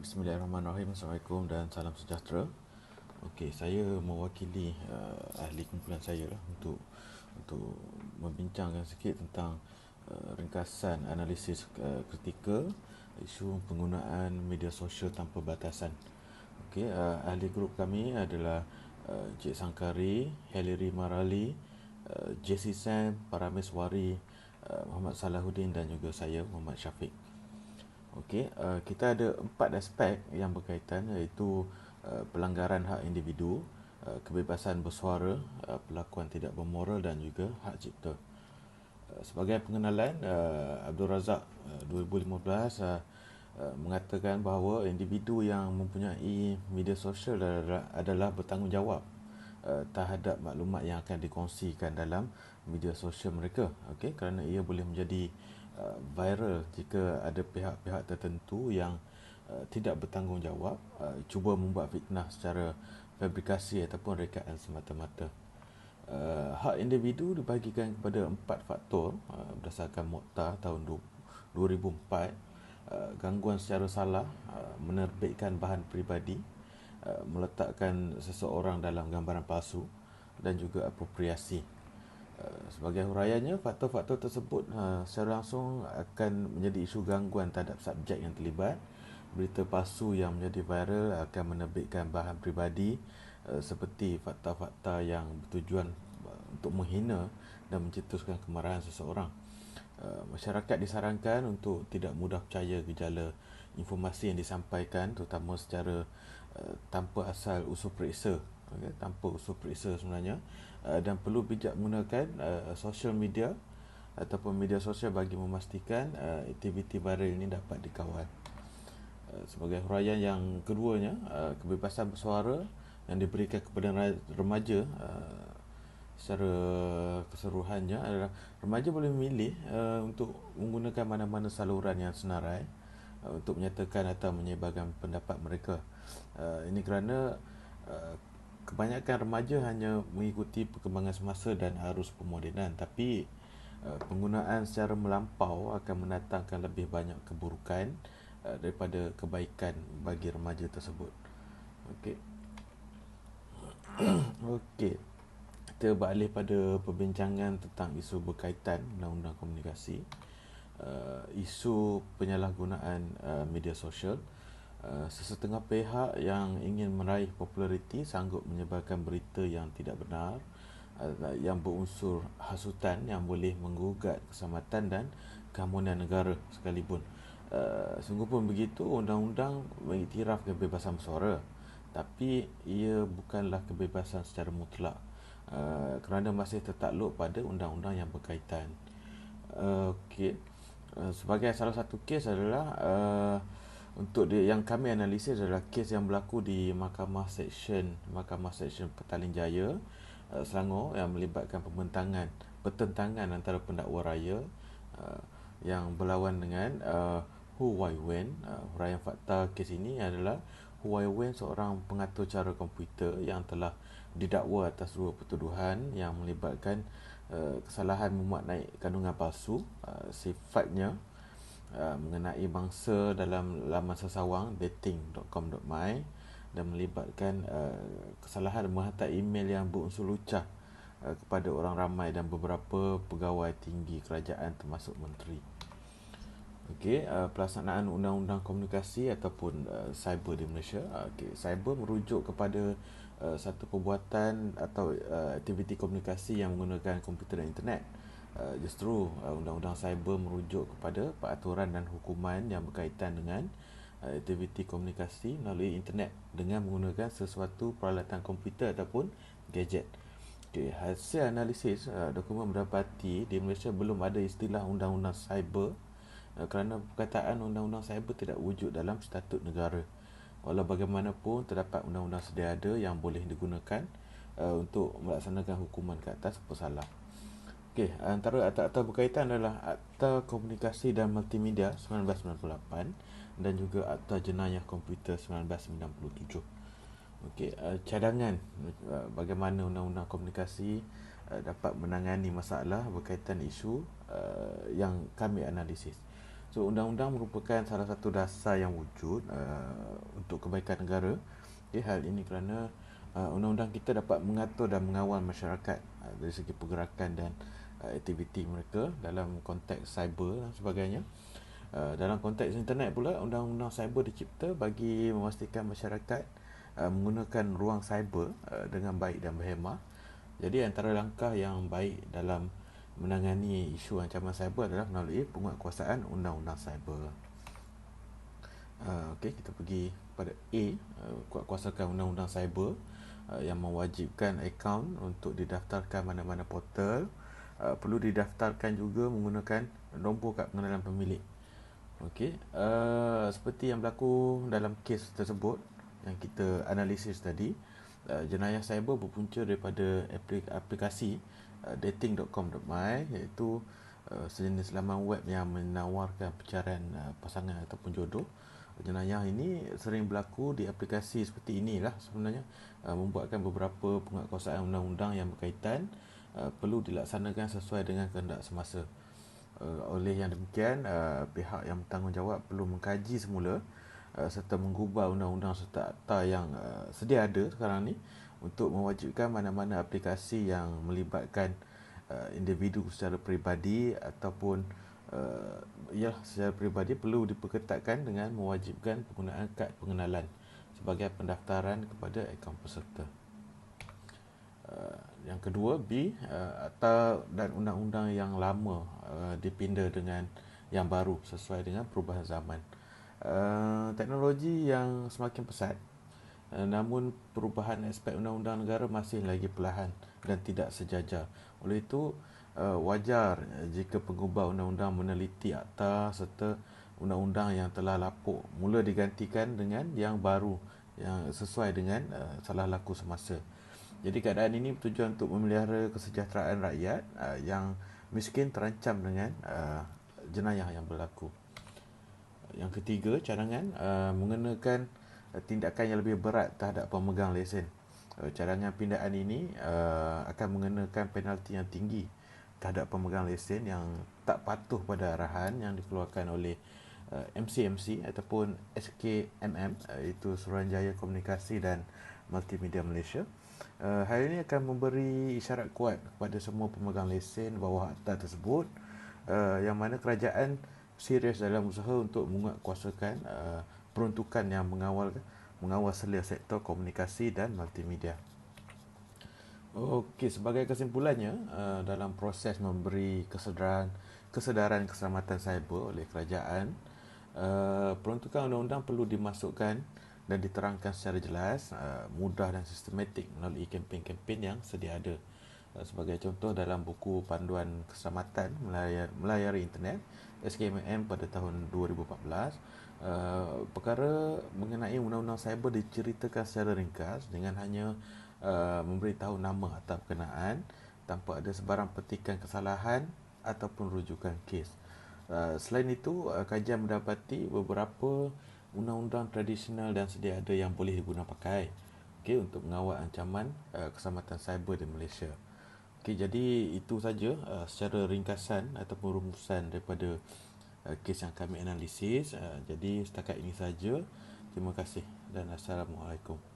Bismillahirrahmanirrahim. Assalamualaikum dan salam sejahtera. Okey, saya mewakili ahli kumpulan saya lah untuk membincangkan sikit tentang ringkasan analisis kritikal isu penggunaan media sosial tanpa batasan. Okey, ahli grup kami adalah Cik Sangkari, Hilary Marali, JC Sam, Paramis Wari, Muhammad Salahuddin dan juga saya, Muhammad Syafiq. Okey, kita ada 4 aspek yang berkaitan, iaitu pelanggaran hak individu, kebebasan bersuara, perlakuan tidak bermoral dan juga hak cipta. Sebagai pengenalan, Abdul Razak 2015 mengatakan bahawa individu yang mempunyai media sosial adalah bertanggungjawab terhadap maklumat yang akan dikongsikan dalam media sosial mereka. Okey, kerana ia boleh menjadi viral jika ada pihak-pihak tertentu yang tidak bertanggungjawab cuba membuat fitnah secara fabrikasi ataupun rekaan semata-mata. Hak individu dibahagikan kepada 4 faktor berdasarkan Mokta tahun 2004. Gangguan secara salah, menerbitkan bahan peribadi, meletakkan seseorang dalam gambaran palsu dan juga apropriasi. Sebagai huraiannya, faktor-faktor tersebut secara langsung akan menjadi isu gangguan terhadap subjek yang terlibat. Berita palsu yang menjadi viral akan menerbitkan bahan peribadi seperti fakta-fakta yang bertujuan untuk menghina dan mencetuskan kemarahan seseorang. Masyarakat disarankan untuk tidak mudah percaya gejala informasi yang disampaikan, terutama secara tanpa asal usul periksa, tanpa usul periksa sebenarnya, dan perlu bijak menggunakan social media ataupun media sosial bagi memastikan aktiviti viral ini dapat dikawal. Sebagai huraian yang keduanya, kebebasan bersuara yang diberikan kepada remaja secara keseluruhannya adalah remaja boleh memilih untuk menggunakan mana-mana saluran yang senarai untuk menyatakan atau menyebarkan pendapat mereka. Ini kerana kebanyakan remaja hanya mengikuti perkembangan semasa dan arus pemodenan, tapi penggunaan secara melampau akan mendatangkan lebih banyak keburukan daripada kebaikan bagi remaja tersebut. Okey. Okey. Kita beralih pada perbincangan tentang isu berkaitan undang-undang komunikasi. Isu penyalahgunaan media sosial. Sesetengah pihak yang ingin meraih populariti sanggup menyebarkan berita yang tidak benar, yang berunsur hasutan yang boleh menggugat keselamatan dan keamanan negara sekalipun. Sungguh pun begitu, undang-undang mengiktiraf kebebasan bersuara, tapi ia bukanlah kebebasan secara mutlak, kerana masih tertakluk pada undang-undang yang berkaitan. Okey. Sebagai salah satu kes adalah yang kami analisis adalah kes yang berlaku di Mahkamah Seksyen Petaling Jaya, Selangor, yang melibatkan pertentangan antara pendakwa raya yang berlawan dengan Hu Wai Wen. Huraian fakta kes ini adalah Hu Wai Wen seorang pengatur cara komputer yang telah didakwa atas 2 pertuduhan yang melibatkan kesalahan memuat naik kandungan palsu, sifatnya mengenai mangsa dalam laman sesawang dating.com.my, dan melibatkan kesalahan menghantar email yang berunsur lucah kepada orang ramai dan beberapa pegawai tinggi kerajaan termasuk menteri. Okey, pelaksanaan undang-undang komunikasi ataupun cyber di Malaysia. Okey, cyber merujuk kepada satu perbuatan atau aktiviti komunikasi yang menggunakan komputer dan internet. Justru undang-undang cyber merujuk kepada peraturan dan hukuman yang berkaitan dengan aktiviti komunikasi melalui internet dengan menggunakan sesuatu peralatan komputer ataupun gadget. Okay, hasil analisis dokumen mendapati di Malaysia belum ada istilah undang-undang cyber kerana perkataan undang-undang cyber tidak wujud dalam statut negara. Walau bagaimanapun, terdapat undang-undang sedia ada yang boleh digunakan untuk melaksanakan hukuman ke atas bersalah. Okey, antara akta-akta berkaitan adalah Akta Komunikasi dan Multimedia 1998 dan juga Akta Jenayah Komputer 1997. Okey, cadangan bagaimana undang-undang komunikasi dapat menangani masalah berkaitan isu yang kami analisis. So undang-undang merupakan salah satu dasar yang wujud untuk kebaikan negara. Hal ini kerana undang-undang kita dapat mengatur dan mengawal masyarakat dari segi pergerakan dan aktiviti mereka dalam konteks cyber dan sebagainya. Dalam konteks internet pula, undang-undang cyber dicipta bagi memastikan masyarakat menggunakan ruang cyber dengan baik dan berhemah. Jadi antara langkah yang baik dalam menangani isu ancaman cyber adalah melalui penguatkuasaan undang-undang cyber. Okey, kita pergi pada A, kuatkuasakan undang-undang cyber yang mewajibkan akaun untuk didaftarkan mana-mana portal. Perlu didaftarkan juga menggunakan nombor kad pengenalan pemilik. Okey, seperti yang berlaku dalam kes tersebut yang kita analisis tadi, jenayah cyber berpunca daripada aplikasi dating.com.my, iaitu sejenis laman web yang menawarkan pencarian pasangan ataupun jodoh. Jenayah ini sering berlaku di aplikasi seperti inilah sebenarnya, membuatkan beberapa penguatkuasaan undang-undang yang berkaitan perlu dilaksanakan sesuai dengan kehendak semasa. Oleh yang demikian, pihak yang bertanggungjawab perlu mengkaji semula serta menggubah undang-undang serta akta yang sedia ada sekarang ni untuk mewajibkan mana-mana aplikasi yang melibatkan individu secara peribadi ataupun secara peribadi perlu diperketatkan dengan mewajibkan penggunaan kad pengenalan sebagai pendaftaran kepada akaun peserta. Yang kedua, B, akta dan undang-undang yang lama dipinda dengan yang baru sesuai dengan perubahan zaman. Teknologi yang semakin pesat, namun perubahan aspek undang-undang negara masih lagi perlahan dan tidak sejajar. Oleh itu, wajar jika pengubah undang-undang meneliti akta serta undang-undang yang telah lapuk mula digantikan dengan yang baru yang sesuai dengan salah laku semasa. Jadi keadaan ini bertujuan untuk memelihara kesejahteraan rakyat yang miskin terancam dengan jenayah yang berlaku. Yang ketiga, cadangan mengenakan tindakan yang lebih berat terhadap pemegang lesen. Cadangan pindaan ini akan mengenakan penalti yang tinggi terhadap pemegang lesen yang tak patuh pada arahan yang dikeluarkan oleh MCMC ataupun SKMM, iaitu Suruhanjaya Komunikasi dan Multimedia Malaysia. Hal ini akan memberi isyarat kuat kepada semua pemegang lesen bawah akta tersebut, yang mana kerajaan serius dalam usaha untuk menguatkuasakan peruntukan yang mengawal selia sektor komunikasi dan multimedia. Okey, sebagai kesimpulannya, dalam proses memberi kesedaran keselamatan cyber oleh kerajaan, peruntukan undang-undang perlu dimasukkan dan diterangkan secara jelas, mudah dan sistematik melalui kempen-kempen yang sedia ada. Sebagai contoh, dalam buku panduan keselamatan melayari internet SKMM pada tahun 2014, perkara mengenai undang-undang cyber diceritakan secara ringkas dengan hanya memberitahu nama atau berkenaan tanpa ada sebarang petikan kesalahan ataupun rujukan kes. Selain itu, kajian mendapati beberapa undang-undang tradisional dan sedia ada yang boleh diguna pakai untuk mengawal ancaman keselamatan cyber di Malaysia. Jadi itu saja secara ringkasan ataupun rumusan daripada kes yang kami analisis. Jadi setakat ini saja. Terima kasih dan Assalamualaikum.